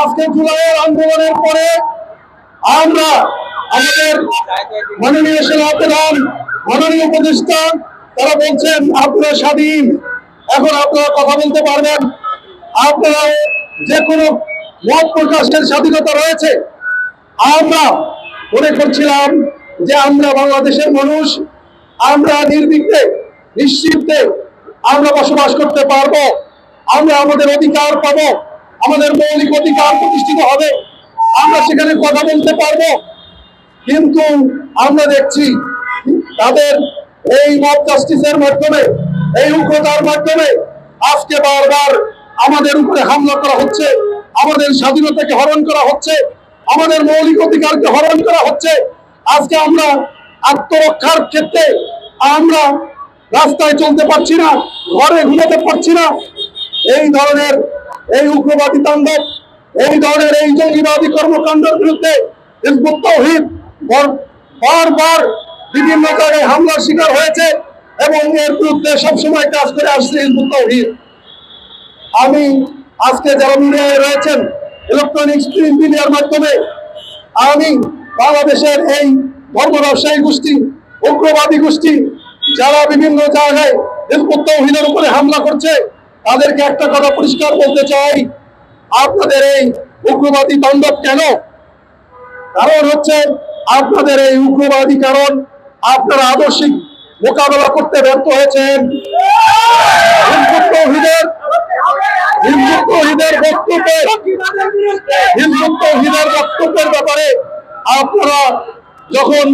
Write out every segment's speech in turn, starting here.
আজকে জুলাইয়ের আন্দোলনের পরে আমরা আমাদের মাননীয় সেনাপ্রধান, মাননীয় উপদেষ্টা তারা বলছেন আপনারা স্বাধীন, এখন আপনারা কথা বলতে পারবেন, আপনারা যে কোনো মত প্রকাশের স্বাধীনতা রয়েছে। আমরা মনে করছিলাম যে আমরা বাংলাদেশের মানুষ, আমরা নির্বিঘ্নে নিশ্চিন্তে আমরা বসবাস করতে পারবো, আমরা আমাদের অধিকার পাবো, আমাদের মৌলিক অধিকার প্রতিষ্ঠিত হবে, আমরা সেখানে কথা বলতে পারবো। কিন্তু আমরা দেখছি তাদের এই মব জাস্টিসের মাধ্যমে, এই উগ্রতার মাধ্যমে আজকে বারবার আমাদের উপরে হামলা করা হচ্ছে, আমাদের স্বাধীনতাকে হরণ করা হচ্ছে, আমাদের মৌলিক অধিকারকে হরণ করা হচ্ছে। আজকে আমরা আত্মরক্ষার ক্ষেত্রে আমরা রাস্তায় চলতে পারছি না, ঘরে ঘুমাতে পারছি না। এই ধরনের এই উগ্রবাদী তাণ্ডব, এই ধরনের এই জঙ্গিবাদী কর্মকাণ্ডের বিরুদ্ধে হিজবুত তাওহীদ বারবার বিভিন্ন জায়গায় হামলার শিকার হয়েছে এবং এর বিরুদ্ধে সবসময় কাজ করে আসছে হিজবুত তাওহীদ। আমি আজকে যারা মিডিয়ায় রয়েছেন, ইলেকট্রনিক্স প্রিন্ট মিডিয়ার মাধ্যমে আমি বাংলাদেশের এই ধর্ম ব্যবসায়ী গোষ্ঠী, উগ্রবাদী গোষ্ঠী যারা বিভিন্ন জায়গায় হিজবুত তাওহীদের উপরে হামলা করছে, তাদেরকে একটা কথা পরিষ্কার বলতে চাই, আপনাদের এই উগ্রবাদী তাণ্ডব কেন? কারণ হচ্ছে আপনাদের এই উগ্রবাদী কারণ আপনারা আদর্শিক মোকাবেলা করতে ব্যর্থ হয়েছেন। হিজবুত তাওহীদের বক্তব্যের ব্যাপারে আপনারা যখন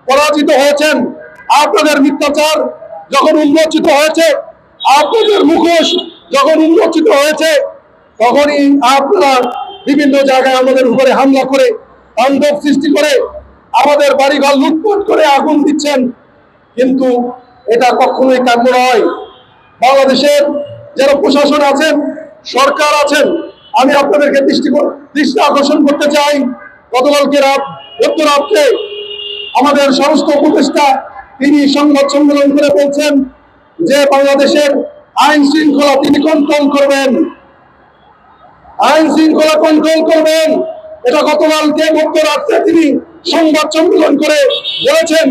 পরাজিত হয়েছেন, আপনাদের মিথ্যাচার যখন উন্মোচিত হয়েছে, আপনাদের মুখোশ যখন উন্মোচিত হয়েছে, তখনই আপনারা বিভিন্ন জায়গায় আমাদের উপরে হামলা করে, তাণ্ডব সৃষ্টি করে, আমাদের বাড়িঘর লুটপাট করে আগুন দিচ্ছেন। কিন্তু এটা কখনোই কাম্য নয়। বাংলাদেশের যারা প্রশাসন আছেন, সরকার আছেন, আমি আপনাদেরকে দৃষ্টি আকর্ষণ করতে চাই। গতকালকে মধ্যরাত্রে আমাদের স্বরাষ্ট্র উপদেষ্টা তিনি সংবাদ সম্মেলন করে বলছেন যে বাংলাদেশের আইন শৃঙ্খলা তিনি কন্ট্রোল করবেন, আইন শৃঙ্খলা কন্ট্রোল করবেন। এটা গতকালকে মধ্যরাত্রে তিনি সংবাদ সম্মেলন করে বলেছেন।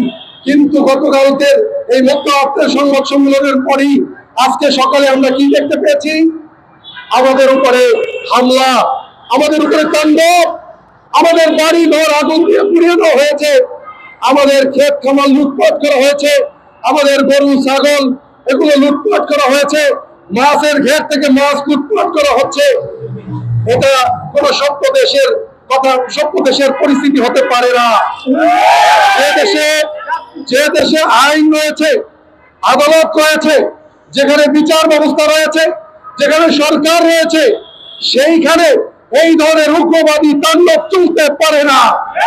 কিন্তু গতকালকে এই মধ্যরাত্রের সংবাদ সম্মেলনের পরই আজকে সকালে আমরা কি দেখতে পেয়েছি? আমাদের উপরে হামলা, আমাদের উপরে তাণ্ডব, আমাদের বাড়ি ঘর আগুন দিয়ে পুড়িয়ে দেওয়া হয়েছে, আমাদের ক্ষেত খামার লুটপাট করা হয়েছে, আমাদের গরু ছাগল এগুলো লুটপাট করা হয়েছে, মাছের ঘের থেকে মাছ লুটপাট করা হচ্ছে। এটা কোন সভ্য দেশের কথা, সভ্য দেশের পরিস্থিতি হতে পারে না। যে দেশে আইন রয়েছে, আদালত রয়েছে, যেখানে বিচার ব্যবস্থা রয়েছে, যেখানে সরকার রয়েছে, সেইখানে এই ধরনের উগ্রবাদী তাণ্ডব চলতে পারে না।